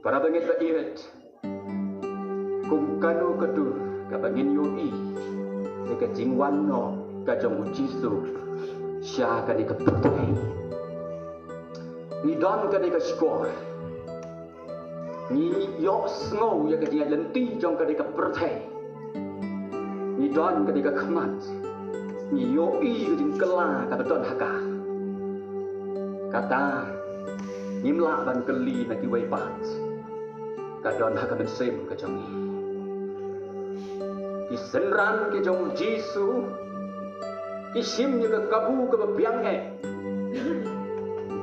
para bangit ba iret kung kano kadur ka bangin yoi ni ka jingwan no ka jong jisu siya ka ni ka putay ni don ka ni ka skor ni yo sngo ya ka dia lenti jong ka ni ka putay ni don ka ni ka khamat ni yoi ka jing kela ka don haka kata nimla ban keli na ki wai pat ka don haka ben sem ka jong ni ki senran ki jong jisu ki sim ni ka kabu ka biang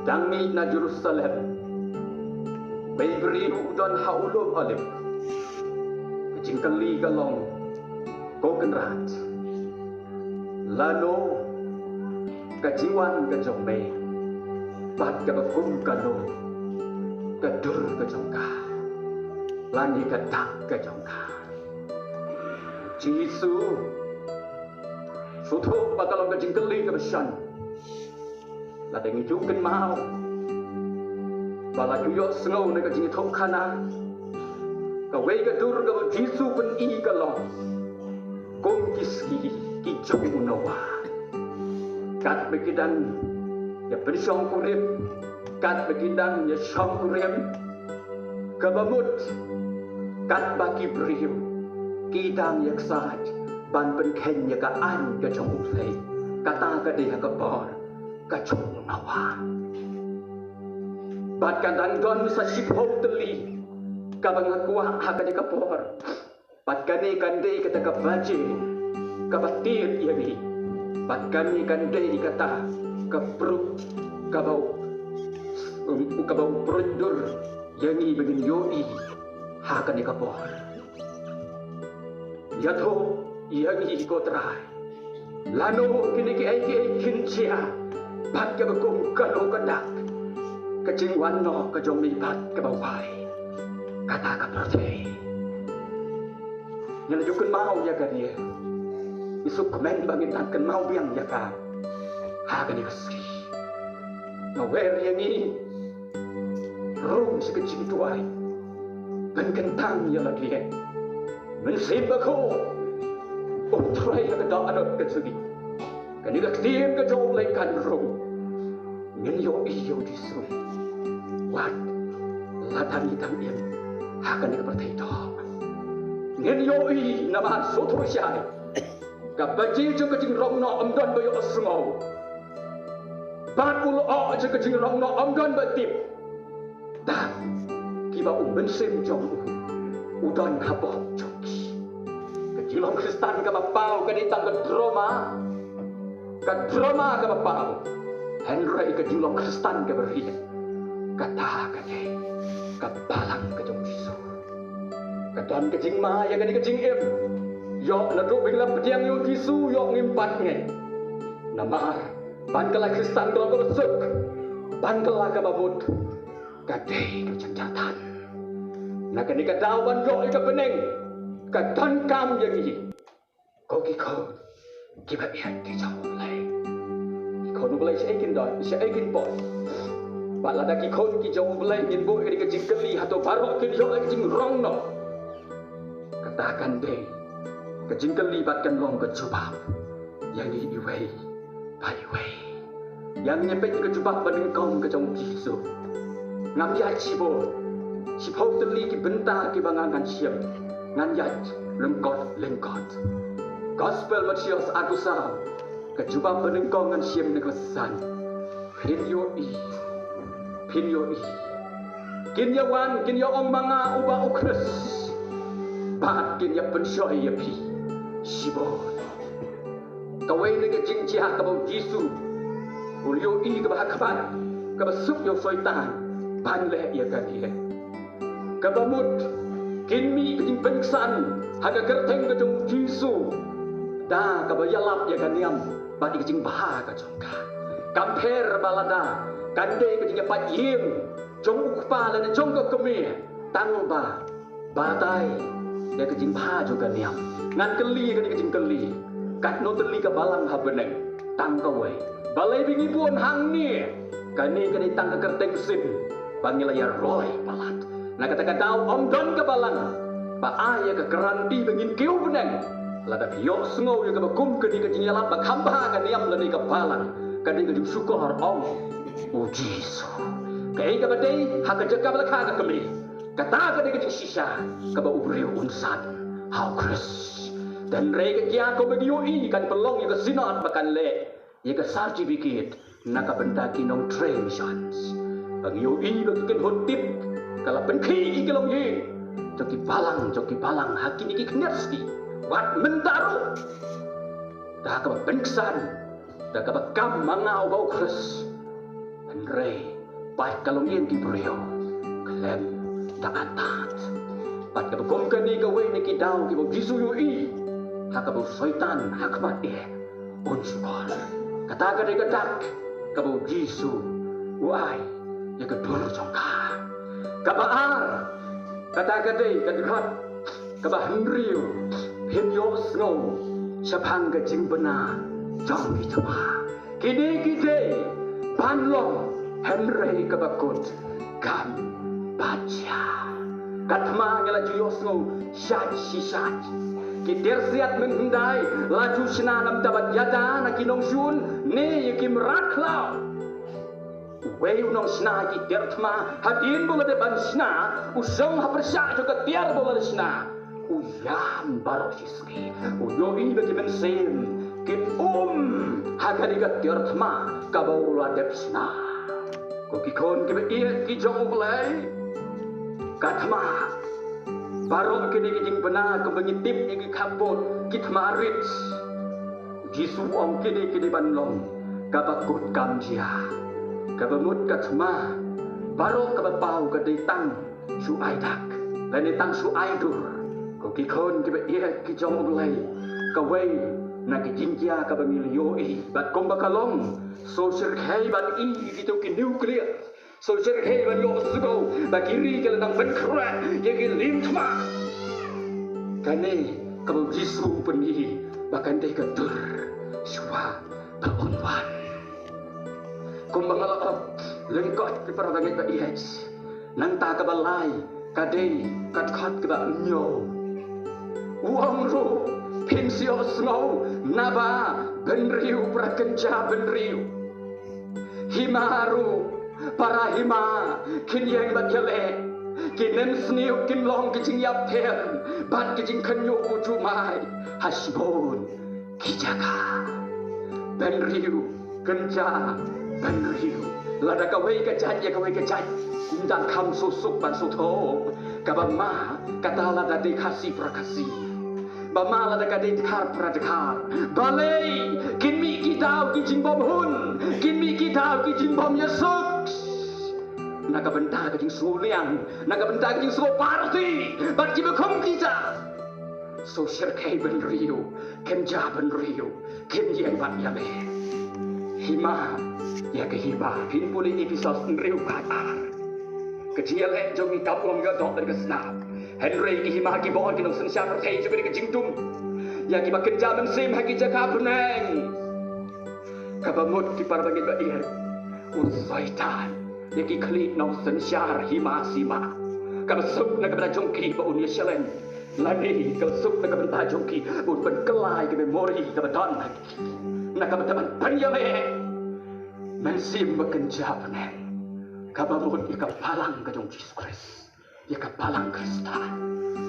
dang ni na Jerusalem bai beri don haulum alim ki jing keli ka long ko kan rat lano ka jiwan ka jong bai pat ka bakum ka no ka dur ka jong ka lani ka tak ka jong ka Jisu suthuk pa kalong ka jing keli ka basan la deng itu kan mau bala yo snow na ka jing thok khana ka wei ka dur ka Jisu pen i ka long kum kiski ki jong unawa kat bekidan ya bersong kurem kat bekidan ya song kurem kabamut kat baki brihim kidang yak saat ban pen ken ya ka an ka jong ulai kata ka dia ka bor ka jong nawa bat kan dan don sa sipho teli ka bang kuah ha ka dia ka bor bat kani kan dei kata ka baje ka batir ya ni bat kani kan dei kata kapruk kabau perundur yang ini begin yoi hakan ni kapor yatho yang ini kotrai lano kini ki ai kincia bat ka bagong kano kadak kajingwan no kajong lipat ka bawai kata ka prate yang jukun mau ya ka dia isuk komen bangin kan mau biang ya ka hakan ni kasri ngawer yang ini rum sekecil tuai penkentang ya lagi mensib aku utrai ya kada adot kesudi kan ni katim ka jom lekan rum ngen yo iyo disu wat latami tamien hakan ni pertai to ngen yo i nama soto syai ka baji jo ka jing rong no amdon bayo asmo 80 orang je kecing rong no amdan batip tak kiba bensin jong udan habok joki kecilong Kristen ka bapau ka ditang ka drama ka bapau Henry ka julong Kristen ka berian kata ka ke ka balang ka jong Jisu ka don kecing ma ya ka ni kecing em yo na do bingla pediang yo Jisu yo ngimpat nge namar Bangkala Kristen kalau bersuk, bangkala kababut, kadai kecacatan. Nak ni kadawan doa ika peneng, kadan kam yang ini. Kau kikau, kiba ihat kicau mulai. Kikau mulai seikin doi, seikin boy. Bala dah kikau kicau mulai ngin boy kini kecing keli atau barok kini yo kecing rong no. Katakan deh, kecing keli batkan long kecubap, yang ini iway. Baiway yang nyepek ke jubah penengkong ke jong Jisu ngam ya cibo cipo teli ki benta ki bangangan siam ngan yat lengkot gospel Matius aku sa ke jubah penengkong ngan siam negosan pin yo i kin ya wan kin ya ong manga uba ukres bat kin ya pensoi ya pi sibo kawai ni ke jingcia ka bau Jisu ulio i ka bahakaban ka basuk yo soitan pan le ya ka dia ka bamut kinmi ka jing pengsan haga kerteng ka jong Jisu da ka bayalap ya ka niam ba di jing baha ka jongka kamper balada kande ka jing pat yim jong ukpa la jong ka kemi tang ba batai ya ka jing baha jo ka niam ngan keli ka jing keli kat no teli ka balang ha beneng tang ka wei balai bingi pun hang ni kani tang ka kerteng sim bangila ya roy palat na kata-kata om don ke balan ba aya ke keranti bengin kiu beneng lada yo sngo ya ke bakum ke di ke jinyala ba khamba ka niam lani ke balan ka di ke syukur om ujisu kai ka badai ha ka jaka bala ka ka kami kata ka di ke sisa ka ba ubri unsat how chris dan rega kia ko bagyo i kan pelong ya ke sinat bakan le ya ke sarji bikit naka bentaki nong train missions bagyo i bagikan hotip kala penki i kelong ye joki palang hakin iki knerski wat mentaru dah ka benksan dah ka kam mangau bau kres dan re pai kalong yen ki brio klem tak atat pat ka bekom ka ni ka we ni ki dau ki bo bisu yo i hakabu syaitan hakmat unsur kata ka de dak kabu jisu wai ya kedur jongka kabaar kata ka de kadrat kabahan riu pin yo snow sapang ka jingbena jong bitwa kide panlong henry kabakut kam baca katma ngala ju yo snow shat shishat kider siat menghindai laju senanam dapat yada na kinong sun ne yakim raklau wei unong sna kider tma hadin bola de ban sna usong hapersya juga tiar bola de sna uyam baro siski uyo ini bagi mensim kin hagani kider tma kabau la de sna kokikon kibe iya ki jong ulai katma baru kini kijing benar ke bengitip yang kekabut kit marit jisu om kini banlong kabakut kamjia kabamut katma baru kabapau kaditang su aidak dan ditang su aidur kokikon kibe iya kijong ulai kawai na kijing kia kabangil yoi bat kombakalong so sirkai bat i gitu ki nuklear so sirkai ban yo sugo bakiri ke nang benkra ye ke limtma kane kamu jisu peni bahkan deh ketur suah baunwan kumbangala lengkot di parabangi ka ihs nang ta kabalai kadei katkat ka nyo uang ru pensio snow naba benriu prakenja benriu himaru para hima kinyeng batyale kinem sniu kinlong kijing yapten bat kijing kanyo ujumai hasbon kijaka benriu kenja benriu lada kawai kajat ya kawai kajat kundang kam susuk ban suto kabama kata lada dekasi prakasi bama lada kadai dekar pradekar balai kinmi kitau kijing bom hun kinmi kitau kijing bom yesuk naga benda kajing suliang naga benda kajing so parti bat jibe kom kita so sirkai benriu kenja benriu kenjen bat yale hima ya ke hima pin puli episode benriu katar kecil jongi kapom ga dok dari kesna henry ki hima ki bon ki no sen syar thai juga di kajing tum ya ki ba kenja men sim ha ki jaka beneng kabamut ki parbangi ba iya usaitan yaki klik nong sensyar hima sima kabesuk na kabda jongki ba unia shelen lani kabesuk na kabda jongki bun kelai ke memori kabadon na kabda panyame mensim bekenja penen kabamut ika palang ka jong Jesus Christ ika palang Krista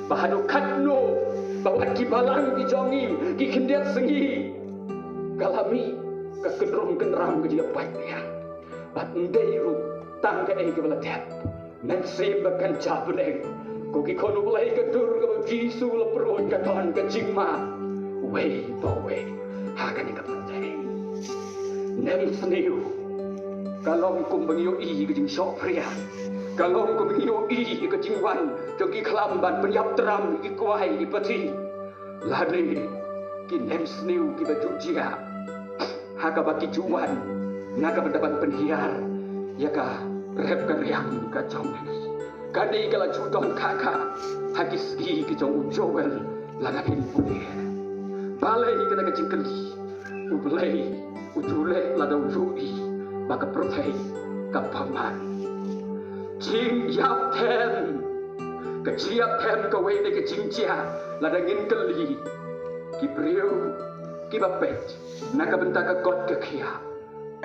bahanu katno bawa ki balang ki jongi ki kendiat sengi galami ka kendrom kendram ke dia baiknya bat ndeiru tangga ke belatet mensim bakan cabeng koki kono mulai kedur ke jisu leperun ke ton ke jingma wei bawe hakan ke pentai nem seniu kalau kum bengio i ke jing sok pria kalau kum bengio i ke jingwan jogi kelamban penyap teram ki kuai ki peti lani ki nem seniu ki baju jia haka baki juan naga pendapat penhiar yaka rep keriang ka jong kani kala judon kaka hakis gi ki jong ujowel laga pin puli balai kena ka jingkeli ublai ujule lada ujui baka prothei ka paman Jing yap them ke jiap them ke we ke jing chia la dangin keli ki priu ki bapet nak benta ke got ke khia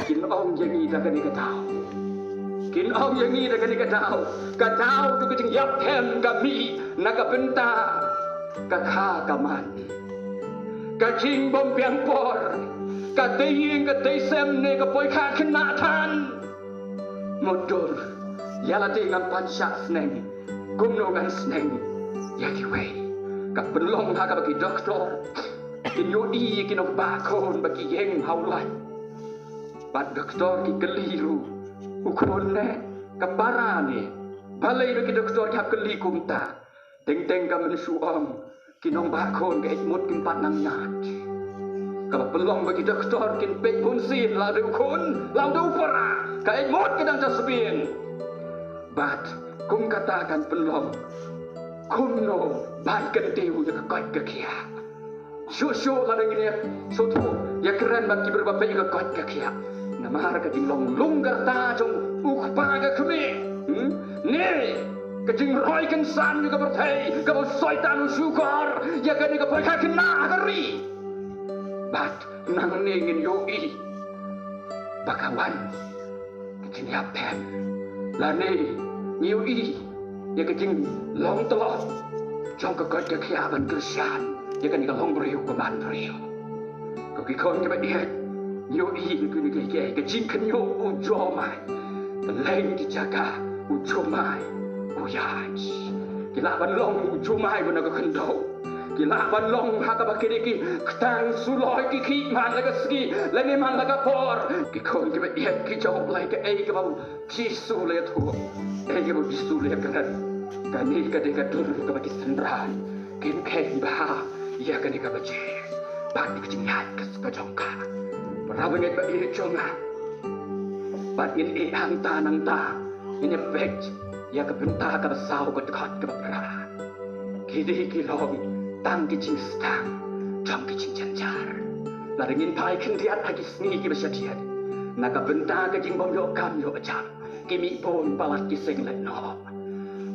kin ong yang ni dah ke tau kin ong yang ni dah ke tau tu ke jing yap them kami nak benta ke kha kaman ke jing bom piang por ke taying ke taysem ne ke poi kha khna than motor yala dengan pansyak seneng gumnongan seneng ya kiwei kak belong ha ka bagi doktor kin yo i kin ok bakon bagi yeng haulan bat doktor ki keliru ukon ne kaparane balai bagi doktor ki keli kumta teng ka mensuam kinong bakon ka ikmut kin patnang nat ka belong bagi doktor kin pek bunsin la de ukon la de upara ka ikmut kedang tasbin bat kum katakan pelong kum no ban kentiu ya kot ke kia syo la dengan so tu ya keren bagi berbapai ke kot ke kia nama har ka dinglong lunggar ta jong ukpa ke kemi ne ke jing roi kan san juga bertai ke soitan syukur ya ka ni ke perka kena hari bat nang ne ngin yo i bakawan ke jing yap tem la ne nhiều y ya ke jing long telot trong cái cái kia ban kersian ya kan long beriu ke ban beriu ko ki kon ke dia nhiều y ke ni ke jing kan yo u jo mai leng ki jaga u jo mai u ya ki la ban long u jo mai ban ka kan do ki la ban long ha ka ba ki ki tang su loi ki ki man la ka ski la ni man la ka por ki kon ke dia ki jo lai ke ai ke ba ki su le thu Ege bo bisu le kan kani ka de ka dur ka bagi sendran kin ken ba ya kani ka baje ba ni ki nyat ka ka jongka pra ba ngai ba i jonga ba in e ang ta nang ta ini pek ya ka benta ka sau ka khat ka pra ki de ki long tang ki jing stang jong ki jing janjar la ringin pai kin diat agi sni ki ba syatiat na ka benta ka jing bom yo kam yo ajam kimi pun palat kiseng leno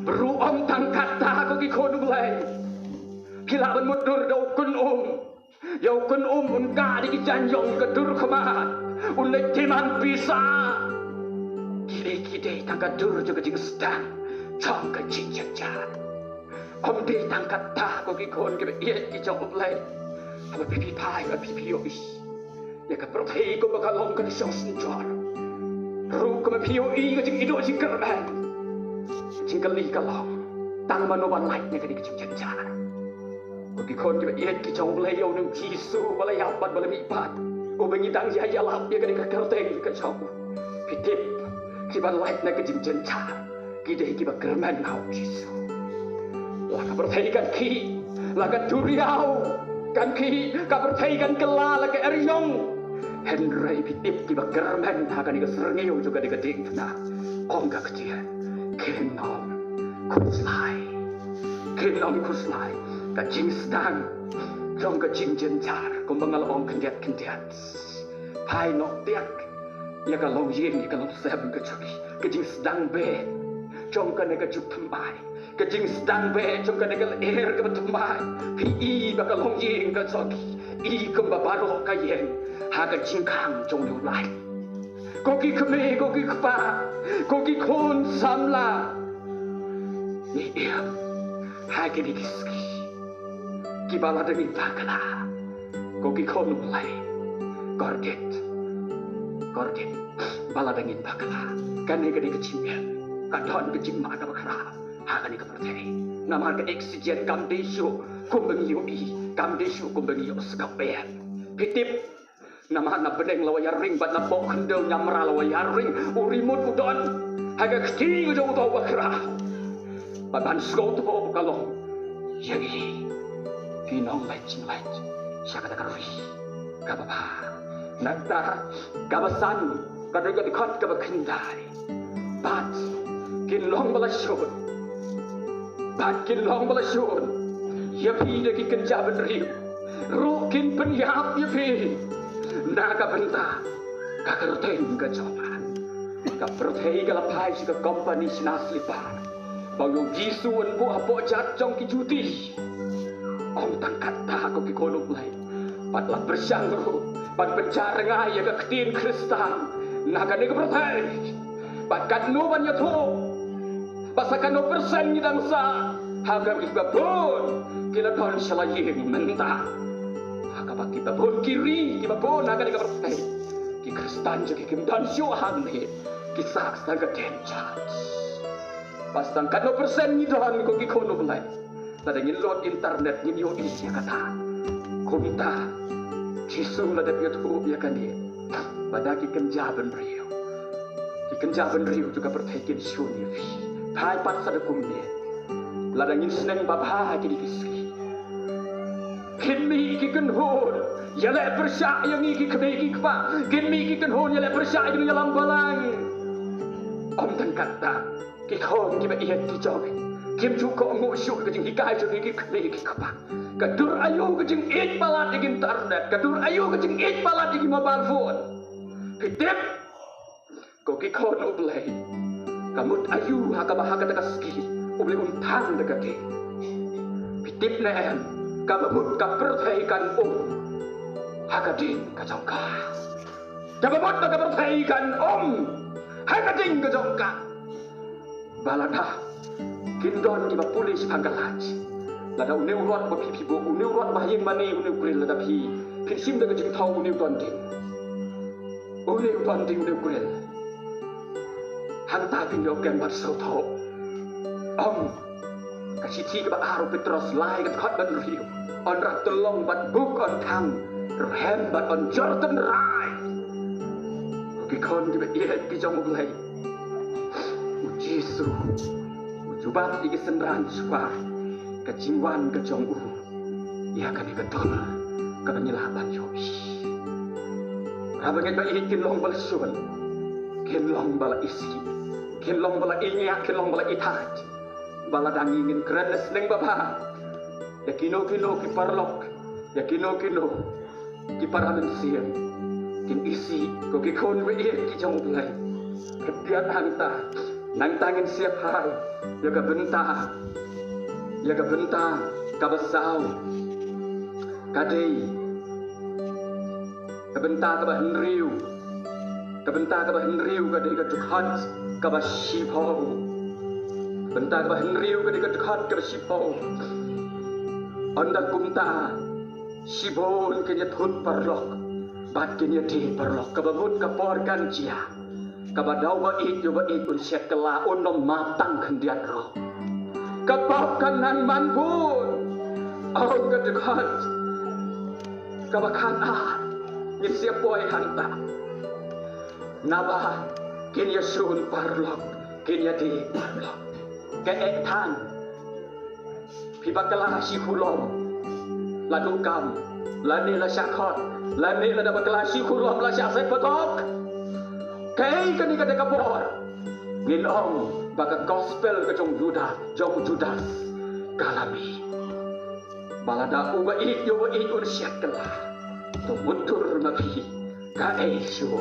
beru om tangkat ta ko ki khonu lai kila ban mudur do kun yo kun un ka di ki jan yong ka dur khama un le timan bisa kide tangkat dur jo ka jing stang chong ka jing jajar om di tangkat ta ko ki khon ke ye ki chong lai apa pipi pai ka pipi yo ya ka prothei ko ba ka long ka song sin chor ru ko pio i ko jing ido jing kerban jing kali kalau tang manoban lai ne kadi jing janjar ko ki kon ki ye ki chong le yo nu ki su bala ya pat bala mi pat ko bengi dang ya ya lap ye kadi ka kerteng ka chong pitip ki ban lai ne ka jing janjar ki de ki ba kerman hau ki su la ka berthei kan ki la ka duriau kan ki ka berthei kan kela la ka eryong Henry pitip ki bagerman hakan iga serngeu juga diga dingna ongga ketia kenom kuslai ka jing stang jong ka jing jenjar ko mangal ong kendiat pai nok tiak ya ka long yin ka long sem ka choki ka jing stang be jong ka ne ka jup thumbai ka jing stang be jong ka ne ka er ka thumbai pi i ba ka long yin ka choki i ka ba baro ka yen ha ka jing kang jong lu lai ko ki khme ko ki khpa ko ki khon samla ni ia ha ki di kiski ki bala de takala ko ki khon lai gorget bala de takala kan ni ka di kecimpian ka don ke jing ma ka bakara ha ka ni ka pertai namar ka oksigen kam desu kumbang yo i kam desu kumbang yo skapet pitip nama na bedeng lawa yaring bat na pok kendel nyamra lawa yaring urimut udon haga keti ujo uto bakra baban sko to po kalong yagi kinong lai siaka ta karui kababa nagta kabasan kadega dikot kabakindai bat kinlong balasyon yapi de ki kenja benri rukin penyap yapi naga benta kakerteng ke jaman กับประเทศกับละพายสิกับกอมปานีชนะสลิปาบางอย่างจีส่วนพวกอาโปจัดจงกิจุติom tangkat tak kau kikolok lay patlah bersangro pat pencara ngaya ke ketin Kristan naga ni ke pertai pat kat no banyak tu pasakan no persen ni dangsa harga kita pun kita don selayin mentah harga bagi kita pun kiri kita pun naga ni ke pertai ki Kristan jadi kim dan syuhan ni kisah sang kedenca pasang kat no persen ni don kau kikolok lay Tadi ngilot internet ngin yo isya kata kumta Jisu la da YouTube ya kan dia pada ki kenjaban riu juga pertekin syuni fi pai pat sadakum dia la da ngin seneng babha ki dikisi kinmi ki kan hon ya le persya yang ki kebe ki kpa kinmi ki kan hon ya le persya yang lam balang om tan kata ki hon ki ba iet ki jog Kim juga ngok syuk ke jeng hikai jeng hiki kebeli kapa. Kadur ayu ke jeng it balat di internet. Kadur ayu ke jeng it balat di mobile phone. Pitip. Kau kikon ublay. Kamut ayu haka bahaka dekat ski. Ublay untang dekat ke. Pitip na em. Kamut kaperthaikan Haka din kajongka. Kamut kaperthaikan Haka din kajongka. Baladah. Kindon di polis panggalan. Lada uneu rot ba pipi bo uneu rot ba yeng mane uneu kuril lada pi. Pinsim da gajing thau uneu don ding. Uneu kuril. Hanta pin yo ken bat sau thau. Kasi ti ka ba aro Petros lai kan khot ban riu. On rak tolong bat buk on thang. Rhem bat on Jordan rai. Ki kon di ba iet ki jong ublai. Jesu. Cuba di kesenderan suar kecingwan kejong ia kan betul kepenyilapan yobi rabangan baik kinlong bala sun kinlong bala isi kinlong bala inya kinlong bala itat bala dangingin kerenes neng baba ya kino ki parlok ya kino ki paramen siam kin isi ko ki kon we ki jong ulai ketian hanta nang tangin siap hai ya ka bentah ka basau kadei ka bentah ka bahenriu kadei ka tukhat ka basipo bentah ka bahenriu kadei ka tukhat ka basipo anda kumta sibon kenya thut parlok bat kenya di parlok ka babut ka porkan cia Kabadaw ba it unsya kela unom matang kendian roh. Kapakan nan manpun. Ang kadekat. Kabakan ngin siya boy hanta. Naba kinya sun parlok kinya di parlok. Keetan. Pibakala si hulom. Ladukam. Lani la syakot. Lani la dapat kelasi hulom la syak petok. Kay kani ka dekapor nginong baka gospel ka jong Judas kalami balada uba it ursyat kala to mundur mabi ka esyo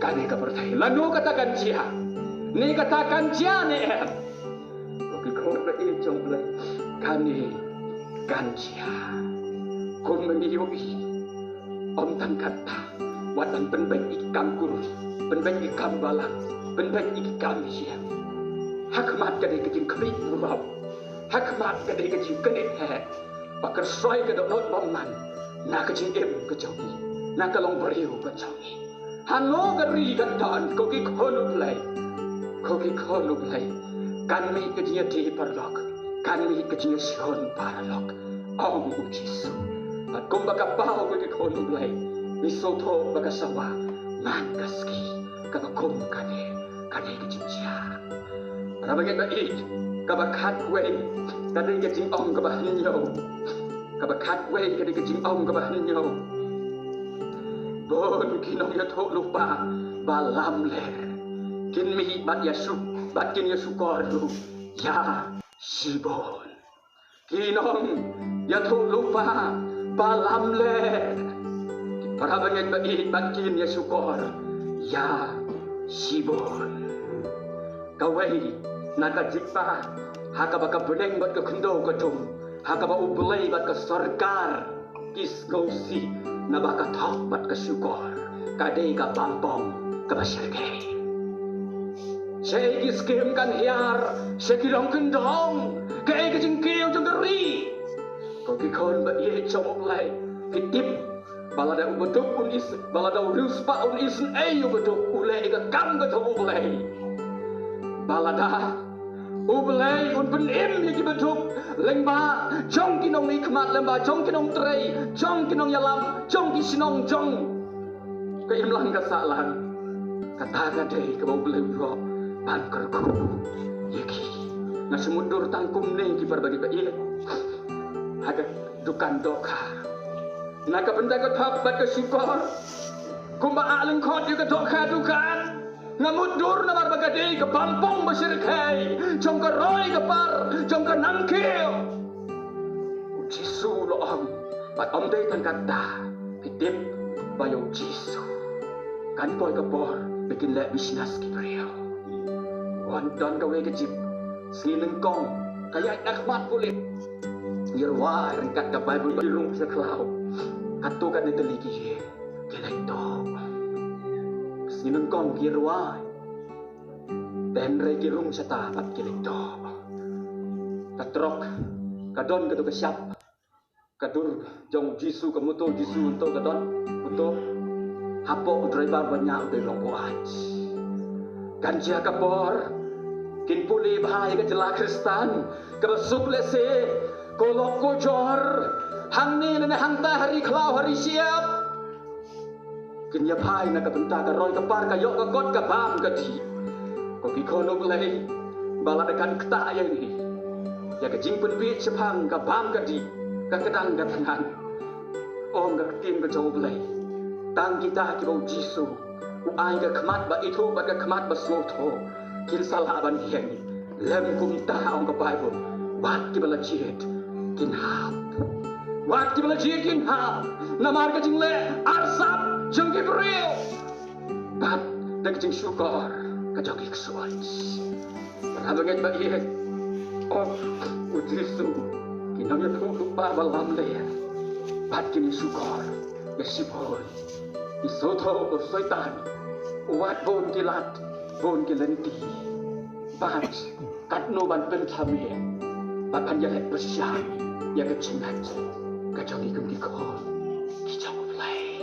kani ka pertai lanu katakan cia ni em oki kor na jong blai kani cia kun mengiyobi om tan kata watan penbaik ikam kurus penbaik ikam balang penbaik ikam siang hakmat kadai kejing klik murau hakmat kadai kejing kenek he bakar soy ke not bomman na kejing em kejogi na kalong beriu kejogi hano gari gantan koki khonu play kan mi kejing di parlok kan mi kejing sion parlok om ujisu at kumbaka pao koki khonu play misoto bakasawa man kaski kabakum kane kejingcia rabangan baik kabakat wei kane kejing ong kabahinyo kabakat wei kane kejing ong kabahinyo bon kinong ya thok lupa balam le kin mi bat yasu bat kin yasu korlu ya sibon kinong ya thok lupa balam le Parabangan baik bat kin yasu kor ya sibon kawai naka jikpa haka baka beneng bat ke kendo kedum haka ba ublay bat ke sarkar kis gausi na baka thok bat ke syukor kadai ka pampong ka basyargay Syekh skim kan hiar sekirong kendong kai ke jengkil jenggeri ko kikon ba ye chomok lai kitip balada ubeduk un is balada ruspa un is ayu beduk ulai ka kam ka thok ulai balada ublay un penim ye ki beduk lengba jong kinong ni kmat lengba jong kinong trei jong kinong yalam jong ki sinong jong ka imlang ka salan kata ka dei ka ublay ro pan kerku yeki nasi mundur tangkum ne ki berbagi baik agak dukan doka naka benda ka thap bat ka syukor kumba aleng khot ye ka doka dukan ngamundur na barbagade ka pampong masyirkai jong ka roy ka par jong ka nangkil Jisu lo om pat om dei tan kata pitip bayo Jisu kan boy ka bor bikin le bisnas ki beriau Wonton ka we kejip sineng kong kaya nakmat kulit Yerwa rengkat ka Bible dirung sa klau katukan ni teliki ye kelek to sineng kong yerwa tenre kirung sa tapat kelek to katrok kadon katu kasyap kadur jong Jisu kamuto Jisu untuk kadon untuk hapo driver banyak udah long buat Kanjia kapor kin puli bahaya ke jela Kristan keresuk lese kolok kojor hang ni nene hang ta hari klau hari siap kin ya bahai na kabenta ka roy kapar ka yok ka got ka bam ka di ko ki kono blai bala dekan kta ya ni ya ka jing pen bi sepang ka bam ka di ka kedang ka tangan om ka tim ka jong blai tang kita ki bau Jisu Uai ke kemat ba itu ba ke kemat ba sloto kin salah ban hiang lem kum ta ong ke Bible wat ki bala jit kin hap wat ki bala jit kin hap namar ke jingle arsap jeng ki bril bat dak jing syukor ka jogi ksuat rabanget ba ye oh Jisu kin am ya tu ba balam le bat kin syukor ya sipon Isoto o soitan Uwat bon kilat Bon kilenti Bat Katno ban pentamie Bat panjalik bersyam Ya kecingat Kajongi kemdiko Kijau play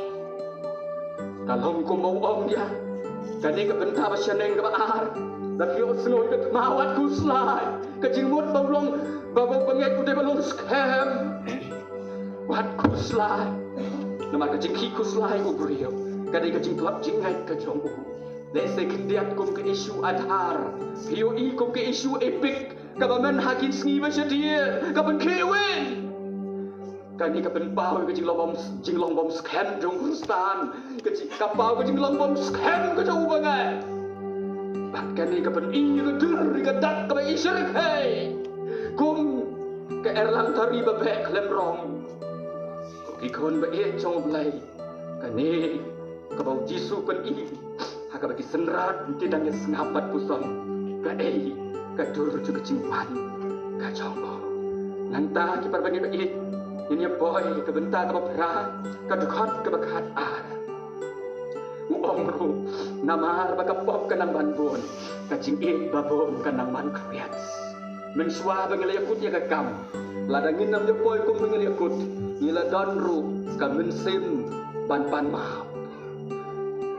Kalong ko mau om ya Kani kebenta basyaneng kebaar Laki o senoi ke mawat kuslai Kejingmut baulong Babau penget udah balong scam Wat kuslai Nama kajing kikus lai ubrio kadai kajing plak jingai kajong u lese kendiat kum ke isu adhar POE kum ke isu epic kabamen hakin sngi masyadir kaban kewin kani kaban pau kajing long bom scam jong Kristan kajing kapau kajing long bom scam kajong ubangai bat kani kaban iya kadur kadat kaban isyar kai kum ke erlang tari babek lemrong Ikon ba iya chong blai kani kabau Jisu pen i haka bagi senrat tidangnya sengapat pusong ka ei ka dur juga cimpan ka chong nanta ki parbagi ba i ini boy ka benta ka pra ka dukhat ka bakhat ar u omru namar ba ka pop ka nang banbon ka jing i babon ka nang man kriat menswa ba ngelayakut ya ka kam ladangin nam yo boy kum ngelayakut Nila donru kamen sim ban maaf.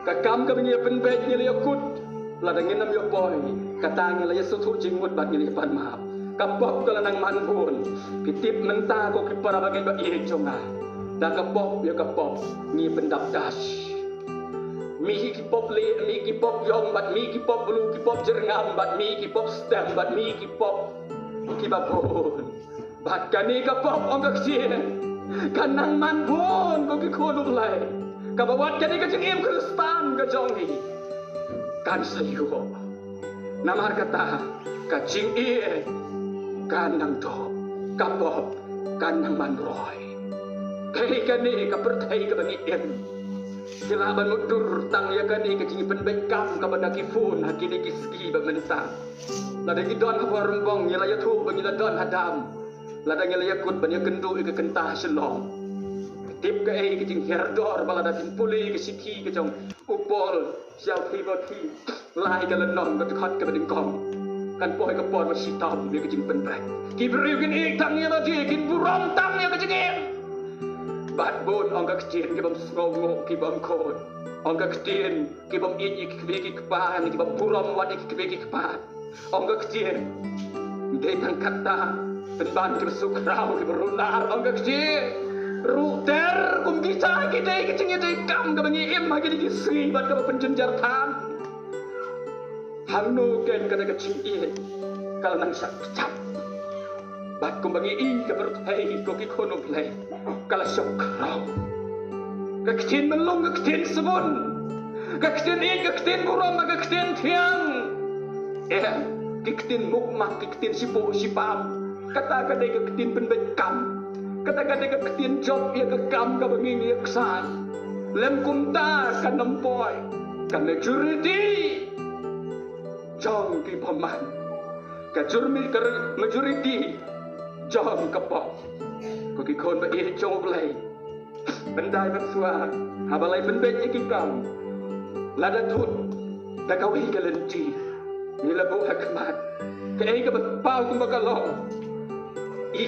Kakam kami ngia penbek ngia yakut ladangin nam yopoy katang ngia sutu jingmut bat ngia ban maaf. Kapok kelanang manbun pitip menta ko kipara bagen ba ihe jonga. Da kapok ya kapok ngia pendap das. Mi kipop le mi kipop yong bat mi kipop bulu kipop jerngam bat mi kipop stem bat mi kipop kibabon. Bat kani kapok onggak sien. Kanang man pun bagi kodok lai. Kabawat kani kajing im Kristan kajongi. Kan sayo. Namar kata kajing i kanang to kapop kanang man roy. Kay kani kapertay kabangi im. Kelaban mudur tang ya kani kecing penbekam kepada kifun hakini kiski bementang. Lada gidon hapa rembong ya laya tu bagi ladon hadam. Lada ya kut banya kendu ke kentah selong. Tip ke kecing herdor balada tin puli ke siki ke jong upol siau priboti lai ke lenong ke dekat ke bedingkong. Kan poy ke pon masih tahu dia kecing penbek. Kiberiu kin tang ya tadi kin burong tang ya kecing. Bat bon angka kecil kibam ngomong kibam kon angka kecil kibam iki kibiki kepan kibam puram wat iki kibiki kepan angka kecil dia tang kata penban kersukrau kiberunar angka kecil ruter kum kita kita kecilnya dia kam kebangi im lagi di sri bat kebab penjenjar tam hanu ken kata kecil ini kalau nang sak kecap bat kumbangi i kebertai koki kono play kalau syok kau kekecin melung kekecin sebun kekecin i kekecin buram kekecin tiang kekecin mukmak kekecin sipu sipam kata kadai kekecin penbekam kata kadai kekecin job ya kekam kabanging ya kesan lem kumta kan nempoy kan majority jong ki paman majority jong kapok koki kon ba i chong lay bendai bat suar habalai benbet iki kam lada tut da kawi galanti ni labu hakmat ke ai ka pau kum bakalo i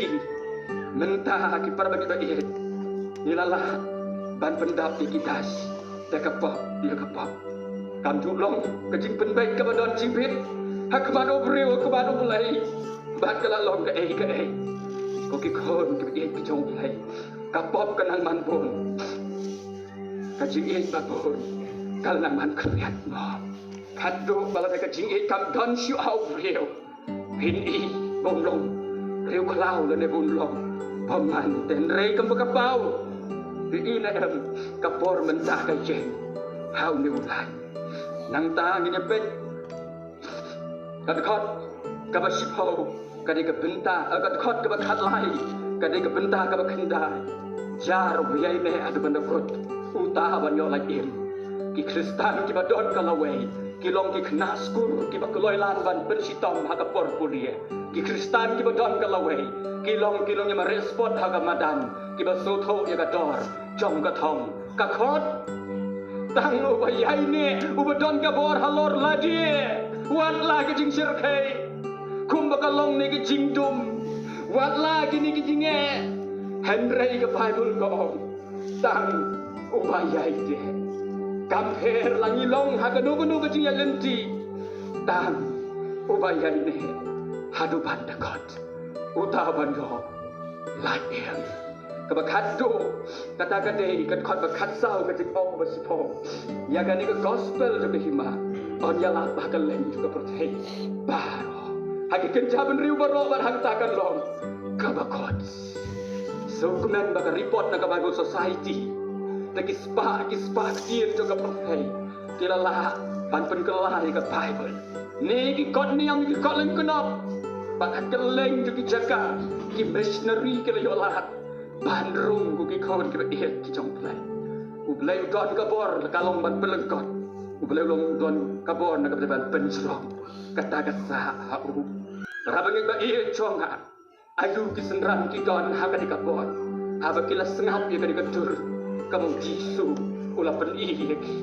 mentah ki para bagi ba i ni lala ban pendap iki das da kapok dia kapok kam julong kejing benbet ka badon cibit hakmat obreu ka badon lay bat kala long ke ai koki kon ke dia kijong lay kapop kanang manpon kajing it babon kalang man kriat mo kaddo bala kajing it kam don siu au reu pin i bom long reu klau le ne bun long paman ten rei kam kapau di ina em kapor mentah ka jeng hau ne ulai nang ta ngi ne pet kad khot ka ba sipau kadai ke benta agak khot ke bakat lai kadai ke benta ke bakendai jar biai ne adu bandakot uta ban yo lai im ki kristan ki badon kalawai ki long ki knas kur ki bakloi lan ban pensitom ha ka por purie ki kristan ki badon kalawai ki long ya respot ha ka madam ki basotho ya ka dor jong ka thong ka khot tang ubayai ne ubadon ka bor halor ladi wan la ki jing sirkai kum bakalong ni kijing dum wat lagi ni kijinge Henry ke Bible ko tang ubayai de kamper langi long haganugu kijing ya lenti tang ubayai ne hadu bandakot utaban yo laem kabakado kata kade kat khot bakat sau ke jipong basipo ya gani ke gospel jo ke hima on ya la bakaleng juga percaya baro hagi kencaban riu baro bar hang takan long kabakot sukunan baka report na Bible Society lagi spark tien jo ka profay kilala panpen kelai ka Bible ni ki kot ni yang ki kot leng kenop baka keleng jo ki jaga ki missionary ke yo lahat bandrung ku ki kon ki iet ki jong play ublay don ka bor kalong ban pelengkot ublay long don ka bor na ka ban pensrong kata hau rabangin ba iye chonga ayu kisenran ki don ha ka dikabon aba kila sengat ye ka dikatur kamong jisu ula pen iye ki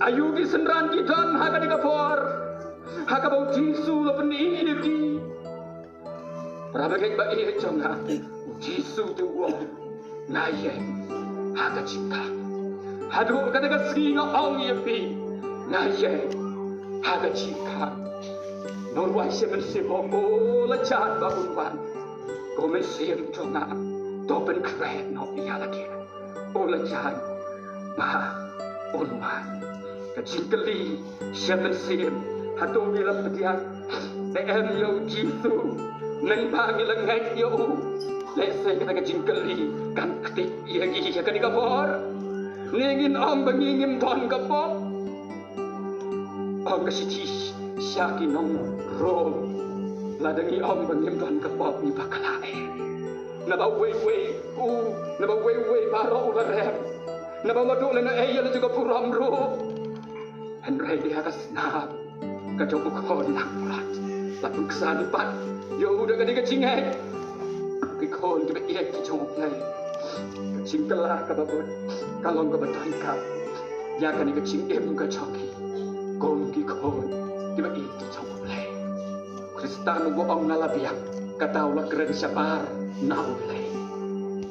ayu kisenran ki don ha ka dikabor ha ka bau jisu ula pen iye ki rabangin ba iye chonga jisu tu wo na ye ha ka cinta hadu ka daga singa ong ye pi na ye ha ka cinta non wai se men se bom la chat ba un ban ko me se chonga to pen kret no ya la ke o la chat ba un man ka chinkali se men se ha to mi la ptia de em yo jisu nang ba mi la ngai yo le se ka chinkali kan kti ya gi ya ka di ka bor ngin om ba ngin ton ka pop om ka si Syaki nong rom ladangi om bangim don kapop ni bakalae naba we baro ularem Nama madu lena ayah juga puram ru. Henry dia kesnap. Kacau bukan langlat. Lalu kesan pat. Yo udah gede kecingai. Kikon ke iya kicau play. Kecing telah ke babon. Kalau ke betangkap. Ya kan kecing ke coki. Kon kikon ke iya kicau play. Kristan nunggu om nalabiak. Kataulah keren syapar. Now play.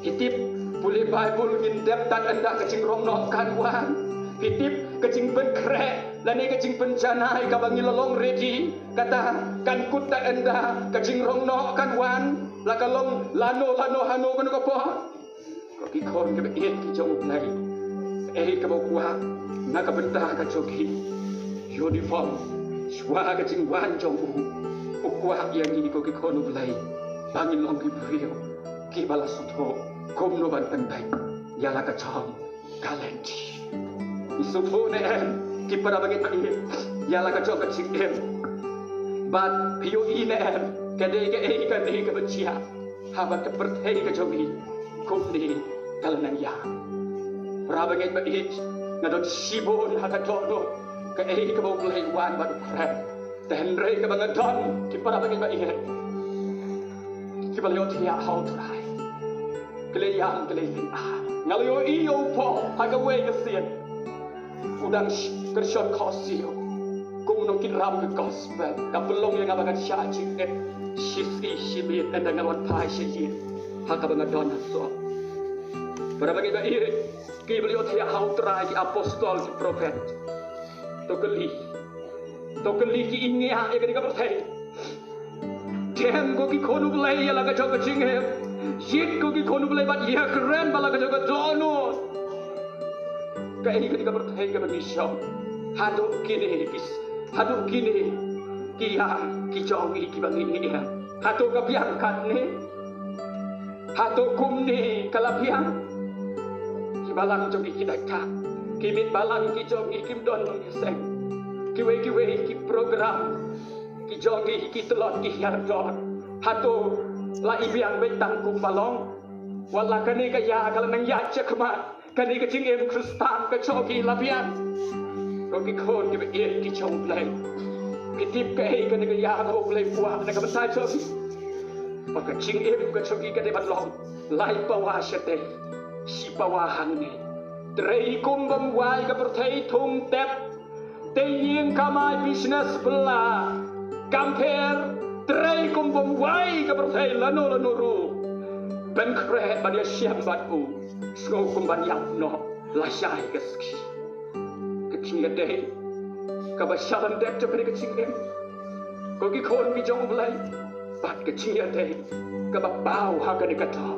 Hitip boleh Bible ngindep tan anda kecing romnok kan wan. Hitip kecing ben krek. Lani kecing bencana ika bangi lelong ready. Kata kan kuta anda kecing romnok kan wan. Lakalong lano hano kan ko. Ko kikon ke iet ki jong play. Ke bokwa na ka bentah ka jogi. Uniform. Shwa kecing wan jong ukwa yang ini ko kikon play. Bangin long ki brio. Ki balas soto. Kom no ban pentai. Yala ka chong kalenti. Isupo ne em. Ki para bagit mai. Yala ka chong ka ching em. Bat piu I ne em. Kadai ka bencia. Habat ke pertai ka jogi. Kom ni kalanan ya. Para bagit mai. Ngadon sibon haka jono. Ka ka bau play wan bat krem. Dan rei ka bangadon. Ki para bagit mai. Ki baliot ya how try. Kelihatan ngalayo iyo po hagaway kasian udang kershot kosio kung nung kinram ke gospel kapulong yang abagan siya chiket shisi shibit and ngawat pai shiyin hagabangan don so para bagi ba iri kibliot ya how try ki apostol ki prophet tokeli ki inya ya kadi kapertai dem go ki konu blay ya laga joga jinghe Yit ko ki konu boleh bat ya keren bala ka jaga dono. Ka ini ka bertai ka bagi syam. Haduk kini ki jongi ki bangi ni ya. Haduk ka biangkat ni. Haduk kum ni kalapiang. Ki balang jongi ki dakak. Ki mit balang ki jongi ki don nong seng. Ki we ki program. Ki jongi ki telot ki hardon. Haduk la ibiang betang kumbalong wala kani ka ya kala nang ya cekma kani ka cingem kristan ka choki lapian ko ki khon ki be ki chong play ki tip ka ei kani ka ya ka play puah na ka besai choki maka cingem ka choki ka de batlong lai pawa shete si pawa hang ni trei kum bam wai ka perthai thung tep te ying kamai business bela compare Trai kumpung wai ke pertai lano ru ben kret badia siam batu sko kumban yang no lasai ke ski kecing deh ka basyalan dek to kini kecing em ko ki khon ki jong blai bat kecing deh ka ba bau ha ka ni kata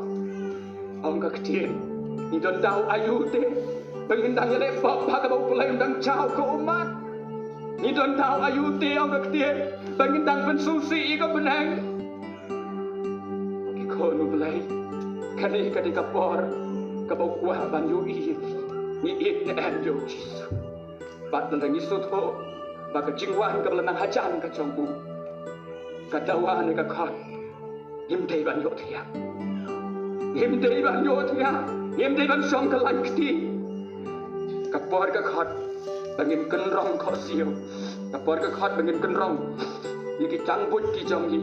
ong ka kecing ni don tau ayu te pengindang le bab ha ka bau blai undang chao ko umat ni don tau ayu te ong ka kecing pengindang pensusi ika benang ki kono blai kani ka kapor ka bau kuah banyu I ni it ne anjo Jesus bat nang isut ho ba ka jingwan ka belanang hajan ka chongbu ka dawan ka khot him dei ban yo thia him dei ban song ka lakti kapor ka khot bangin kenrong kho siu kapor ka khot bangin kenrong ni ki changbut ki jong hi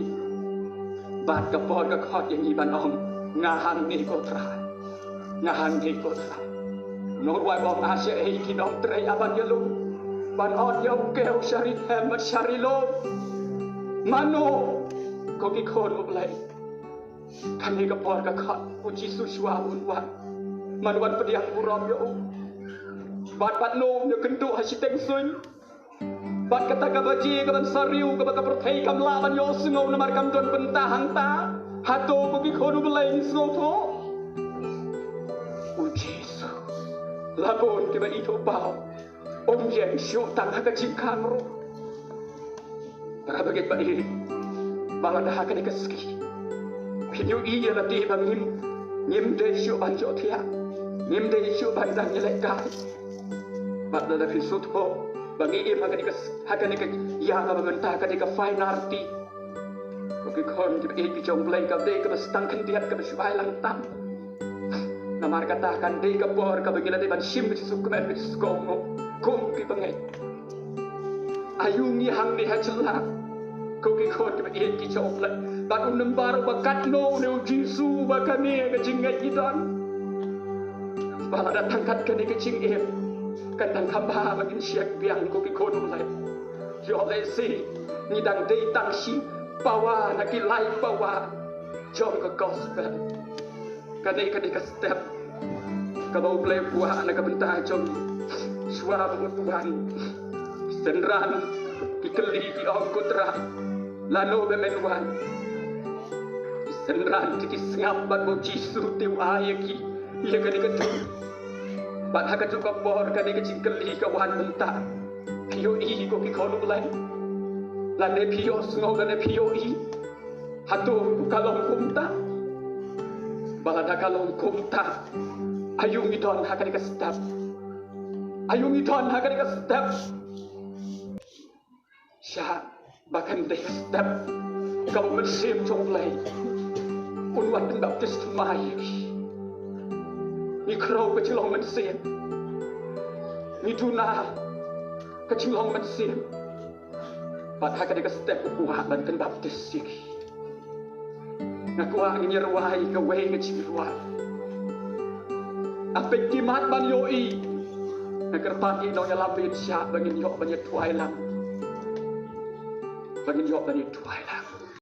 bat kapor ka khot yang hi ban ong ngahan ni ko tra nor wai bom asia ei ki dom trei aban yelu ban ot yo keu syari hem syari lo mano ko ki khon blai kan ni kapor ka khot uji suswa unwan manwan pediak burom yo bat nom yo kentu hasiteng sun bat kata kabaji kaban sariu kabaka perthai kamla ban yo sngau namar kam don bentahang ta hato ko ki khonu belai sngau tho u jesu labon ke ba ito pao om yang syo tang haka chingkang ro para baget ba iri bala da haka ni kaski pinyu iya la di bangim nim de syo ban jo thia nim de syo ban dang yelek kai bat da fisut ho bangi im haka ni ka ya ka benta ka ni ka fine arti ko ki khon ki e ki jong play ka de ka stang kan diat ka besbai lang tam Namar katakan di kapor kabagila di bansim di sukumen di sukongo kum ki bangai. Ayungi hang di hacela ko ki khot ki ien ki chokla bat unam baru bakat no ne jisu bakane ga jingai idan. Bala datang kat kani ke jing em kan khamba bagin siak biang ko ki khot ulai. Yo le si ni dang dei tang si bawa na ki lai bawa jom ke gospel. Kani ka step ka bau play buah na ka bentah jom suara Tuhan senran dikeli di angkutra lano bemenuan senran di sengapat bo jisu tiu ayaki ia kani ketu bat haka juga bor kani kecingkeli kawan bentah pio i ko ki kono lain lane pio sngo lane pio i hatu kalong kumta balada kalong kumta ayung idon haka ni step ayung idon haka ni step sya bahkan deh step kau bersim conglai unwan baptis mai ni krau kecilong mensim ni tuna kecilong mensim bat haka ni step buah banten baptis sih ngakuang ini ruai kawe ngecil ruai apik kimat ban yoi agar pagi no ya labin syak bangin yok banyet tuai lang bangin yok banyet tuai lang